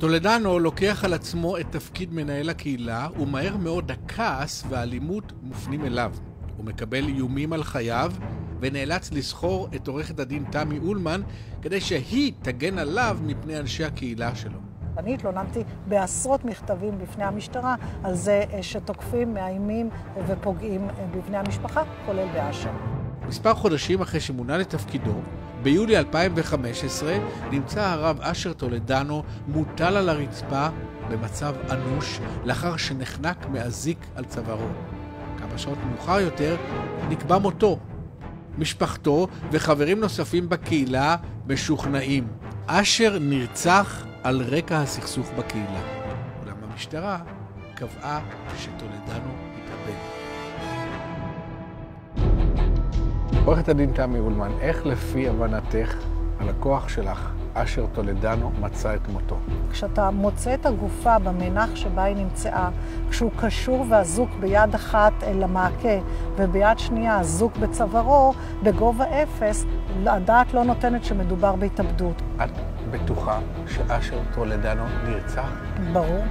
טולדנו לוקח על עצמו את תפקיד מנהל הקהילה, ומהר מאוד הכעס והאלימות מופנים אליו. הוא מקבל איומים על חייו, ונאלץ לסחור את עורכת הדין תמי אולמן, כדי שהיא תגן עליו מפני אנשי הקהילה שלו. אני התלוננתי בעשרות מכתבים בפני המשטרה על זה שתוקפים, מאיימים ופוגעים בבני המשפחה, כולל באשר. מספר חודשים אחרי שמונה לתפקידו, ביולי 2015 נמצא הרב אשר טולדנו מוטל על הרצפה במצב אנוש לאחר שנחנק מאזיק על צווארו. כמה שעות מאוחר יותר נקבע מותו. משפחתו וחברים נוספים בקהילה משוכנעים. אשר נרצח על רקע הסכסוך בקהילה. אולם המשטרה קבעה שטולדנו התאבד. עורכת הדין תמי אולמן, איך לפי הבנתך הלקוח שלך, אשר טולדנו, מצא את מותו? כשאתה מוצא את הגופה במנח שבה היא נמצאה, כשהוא קשור ואזוק ביד אחת למעקה וביד שנייה אזוק בצווארו, בגובה אפס, הדעת לא נותנת שמדובר בהתאבדות. את בטוחה שאשר טולדנו נרצח? ברור.